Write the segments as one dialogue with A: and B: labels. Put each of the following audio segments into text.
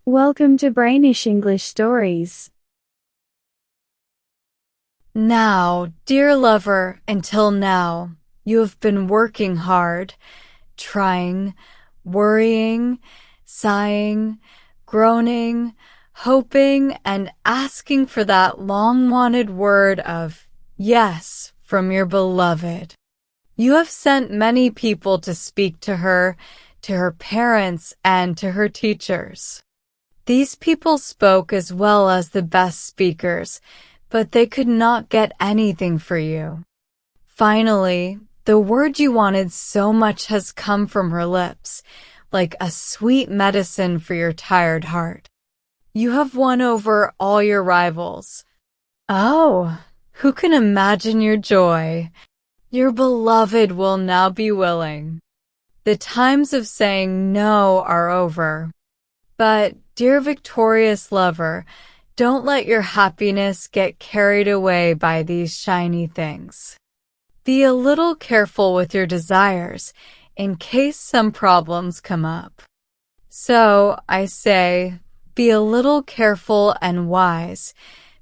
A: Welcome to Brainish English Stories.
B: Now, dear lover, until now, you have been working hard, trying, worrying, sighing, groaning, hoping, and asking for that long-wanted word of yes from your beloved. You have sent many people to speak to her parents, and to her teachers. These people spoke as well as the best speakers, but they could not get anything for you. Finally, the word you wanted so much has come from her lips, like a sweet medicine for your tired heart. You have won over all your rivals. Oh, who can imagine your joy? Your beloved will now be willing. The times of saying no are over. But, dear victorious lover, don't let your happiness get carried away by these shiny things. Be a little careful with your desires in case some problems come up. So, I say, be a little careful and wise,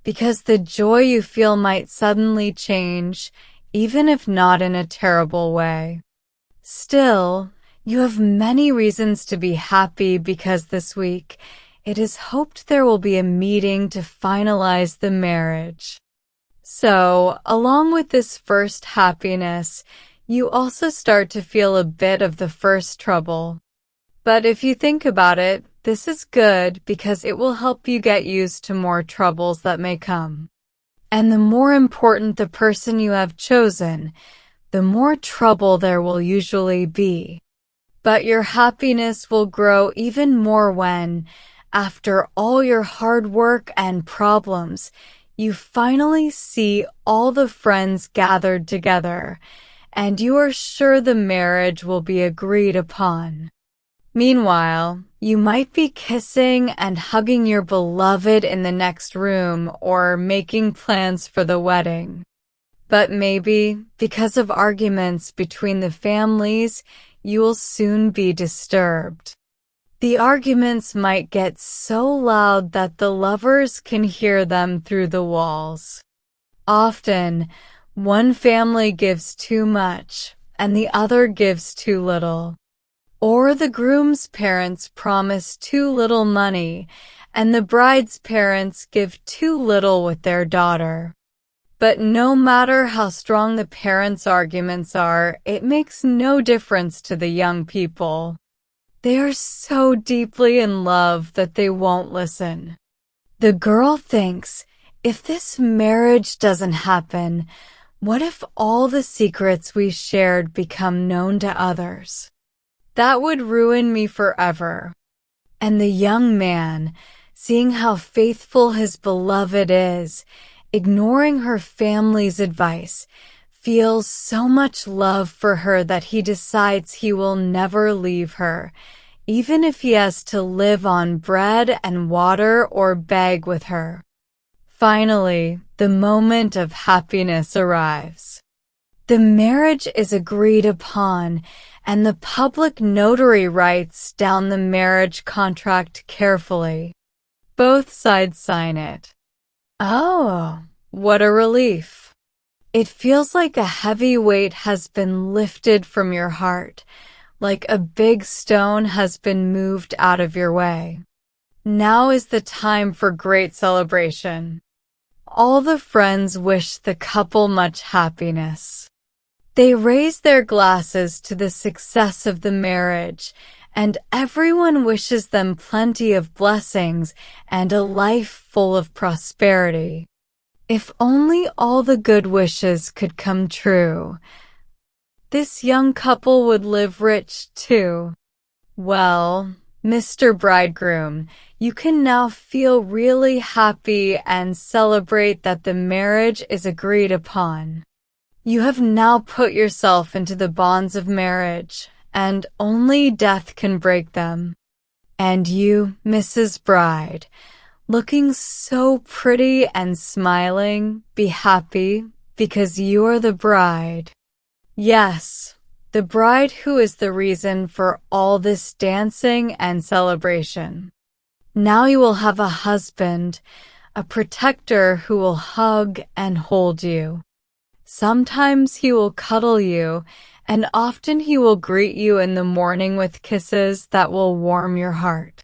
B: because the joy you feel might suddenly change, even if not in a terrible way. Still, you have many reasons to be happy because this week it is hoped there will be a meeting to finalize the marriage. So, along with this first happiness, you also start to feel a bit of the first trouble. But if you think about it, this is good because it will help you get used to more troubles that may come. And the more important the person you have chosen, the more trouble there will usually be. But your happiness will grow even more when, after all your hard work and problems, you finally see all the friends gathered together, and you are sure the marriage will be agreed upon. Meanwhile, you might be kissing and hugging your beloved in the next room or making plans for the wedding. But maybe, because of arguments between the families, you will soon be disturbed. The arguments might get so loud that the lovers can hear them through the walls. Often, one family gives too much, and the other gives too little. Or the groom's parents promise too little money, and the bride's parents give too little with their daughter. But no matter how strong the parents' arguments are, it makes no difference to the young people. They are so deeply in love that they won't listen. The girl thinks, if this marriage doesn't happen, what if all the secrets we shared become known to others? That would ruin me forever. And the young man, seeing how faithful his beloved is, ignoring her family's advice, feels so much love for her that he decides he will never leave her, even if he has to live on bread and water or beg with her. Finally, the moment of happiness arrives. The marriage is agreed upon, and the public notary writes down the marriage contract carefully. Both sides sign it. Oh, what a relief. It feels like a heavy weight has been lifted from your heart, like a big stone has been moved out of your way. Now is the time for great celebration. All the friends wish the couple much happiness. They raise their glasses to the success of the marriage, and everyone wishes them plenty of blessings and a life full of prosperity. If only all the good wishes could come true. This young couple would live rich too. Well, Mr. Bridegroom, you can now feel really happy and celebrate that the marriage is agreed upon. You have now put yourself into the bonds of marriage, and only death can break them. And you, Mrs. Bride, looking so pretty and smiling, be happy because you are the bride. Yes, the bride who is the reason for all this dancing and celebration. Now you will have a husband, a protector who will hug and hold you. Sometimes he will cuddle you, and often he will greet you in the morning with kisses that will warm your heart.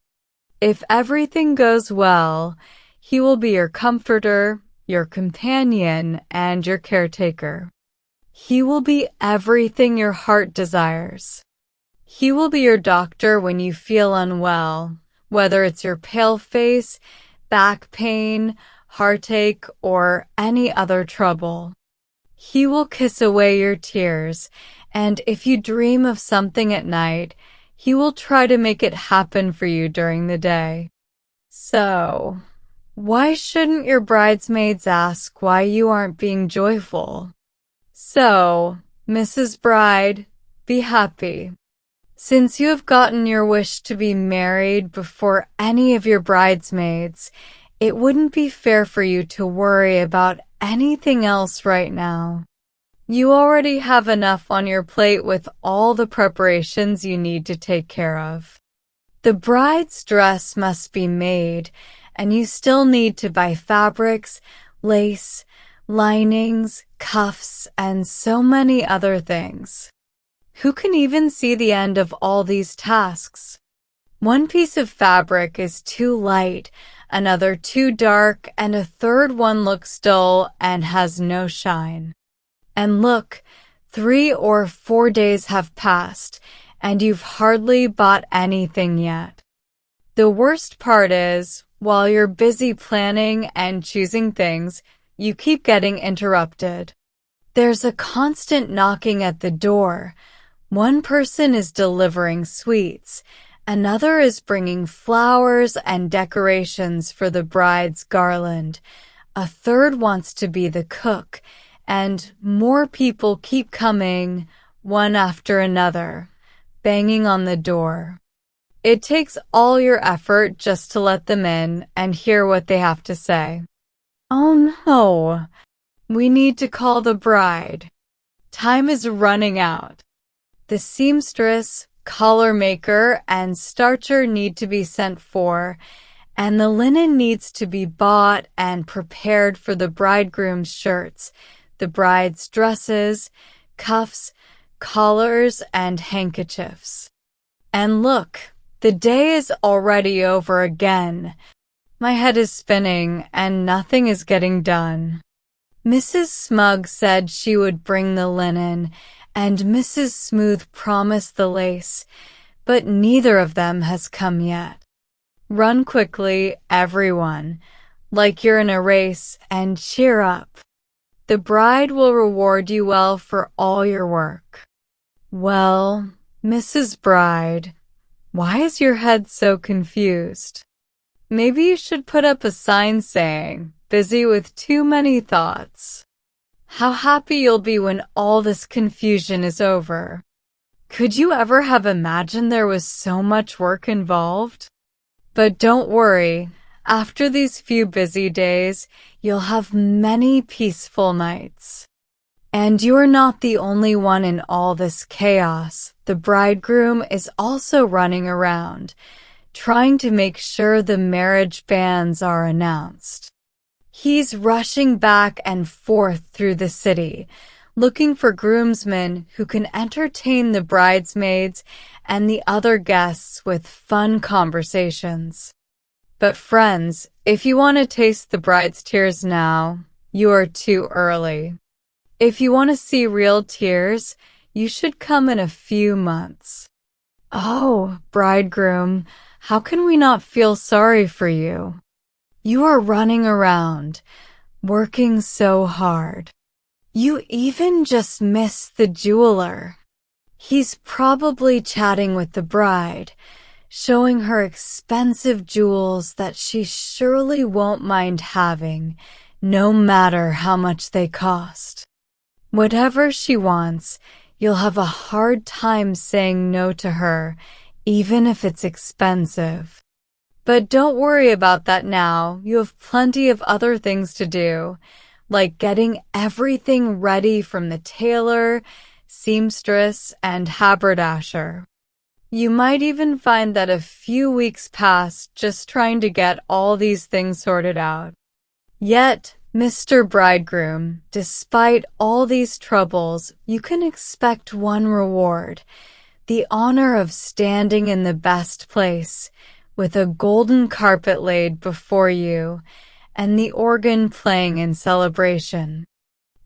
B: If everything goes well, he will be your comforter, your companion, and your caretaker. He will be everything your heart desires. He will be your doctor when you feel unwell, whether it's your pale face, back pain, heartache, or any other trouble. He will kiss away your tears, and if you dream of something at night, he will try to make it happen for you during the day. So, why shouldn't your bridesmaids ask why you aren't being joyful? So, Mrs. Bride, be happy. Since you have gotten your wish to be married before any of your bridesmaids, it wouldn't be fair for you to worry about anything else right now. You already have enough on your plate with all the preparations you need to take care of. The bride's dress must be made, and you still need to buy fabrics, lace, linings, cuffs, and so many other things. Who can even see the end of all these tasks? One piece of fabric is too light, another too dark, and a third one looks dull and has no shine. And look, 3 or 4 days have passed, and you've hardly bought anything yet. The worst part is, while you're busy planning and choosing things, you keep getting interrupted. There's a constant knocking at the door. One person is delivering sweets, another is bringing flowers and decorations for the bride's garland, a third wants to be the cook, and more people keep coming, one after another, banging on the door. It takes all your effort just to let them in and hear what they have to say. Oh no, we need to call the bride. Time is running out. The seamstress, collar maker, and starcher need to be sent for, and the linen needs to be bought and prepared for the bridegroom's shirts, the bride's dresses, cuffs, collars, and handkerchiefs. And look, the day is already over again. My head is spinning, and nothing is getting done. Mrs. Smug said she would bring the linen, and Mrs. Smooth promised the lace, but neither of them has come yet. Run quickly, everyone, like you're in a race, and cheer up. The bride will reward you well for all your work. Well, Mrs. Bride, why is your head so confused? Maybe you should put up a sign saying, busy with too many thoughts. How happy you'll be when all this confusion is over. Could you ever have imagined there was so much work involved? But don't worry, after these few busy days, you'll have many peaceful nights. And you're not the only one in all this chaos. The bridegroom is also running around, trying to make sure the marriage banns are announced. He's rushing back and forth through the city, looking for groomsmen who can entertain the bridesmaids and the other guests with fun conversations. But friends, if you want to taste the bride's tears now, you are too early. If you want to see real tears, you should come in a few months. Oh, bridegroom, how can we not feel sorry for you? You are running around, working so hard. You even just missed the jeweler. He's probably chatting with the bride, showing her expensive jewels that she surely won't mind having, no matter how much they cost. Whatever she wants, you'll have a hard time saying no to her, even if it's expensive. But don't worry about that now. You have plenty of other things to do, like getting everything ready from the tailor, seamstress, and haberdasher. You might even find that a few weeks pass just trying to get all these things sorted out. Yet, Mr. Bridegroom, despite all these troubles, you can expect one reward, the honor of standing in the best place, with a golden carpet laid before you, and the organ playing in celebration.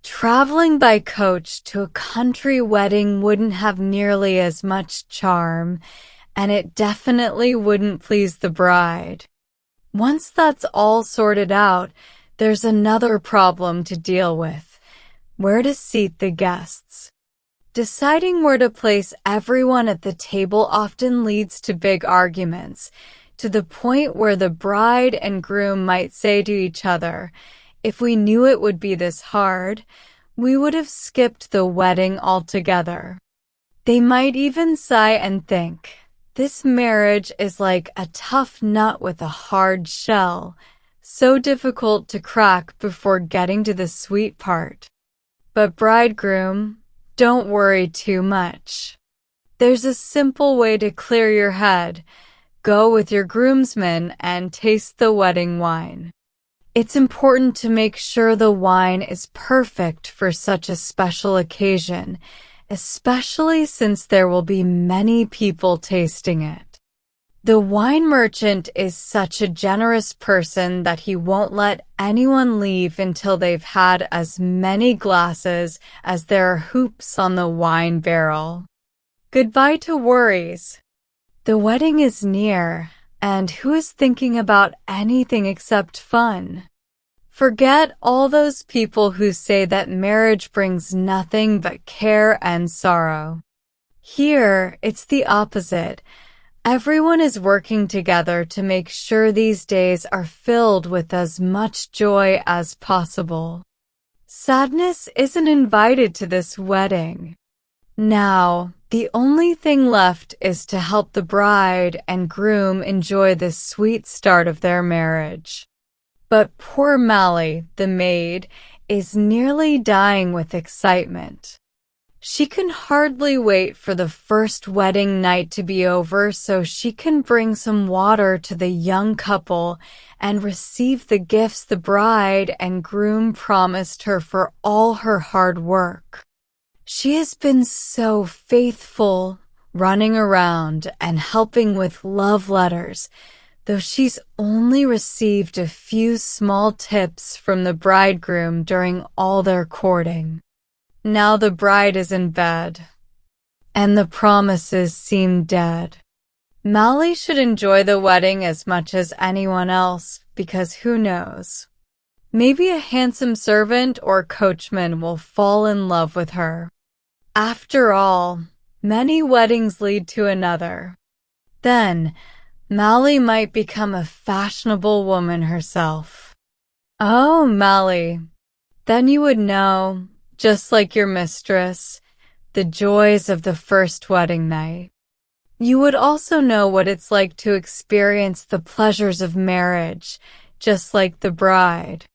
B: Traveling by coach to a country wedding wouldn't have nearly as much charm, and it definitely wouldn't please the bride. Once that's all sorted out, there's another problem to deal with: where to seat the guests. Deciding where to place everyone at the table often leads to big arguments, to the point where the bride and groom might say to each other, "If we knew it would be this hard, we would have skipped the wedding altogether." They might even sigh and think, "This marriage is like a tough nut with a hard shell, so difficult to crack before getting to the sweet part." But bridegroom, don't worry too much. There's a simple way to clear your head. Go with your groomsmen and taste the wedding wine. It's important to make sure the wine is perfect for such a special occasion, especially since there will be many people tasting it. The wine merchant is such a generous person that he won't let anyone leave until they've had as many glasses as there are hoops on the wine barrel. Goodbye to worries. The wedding is near, and who is thinking about anything except fun? Forget all those people who say that marriage brings nothing but care and sorrow. Here, it's the opposite. Everyone is working together to make sure these days are filled with as much joy as possible. Sadness isn't invited to this wedding. Now, the only thing left is to help the bride and groom enjoy the sweet start of their marriage. But poor Mally, the maid, is nearly dying with excitement. She can hardly wait for the first wedding night to be over so she can bring some water to the young couple and receive the gifts the bride and groom promised her for all her hard work. She has been so faithful, running around and helping with love letters, though she's only received a few small tips from the bridegroom during all their courting. Now the bride is in bed, and the promises seem dead. Mally should enjoy the wedding as much as anyone else, because who knows? Maybe a handsome servant or coachman will fall in love with her. After all, many weddings lead to another. Then, Mally might become a fashionable woman herself. Oh, Mally, then you would know, just like your mistress, the joys of the first wedding night. You would also know what it's like to experience the pleasures of marriage, just like the bride.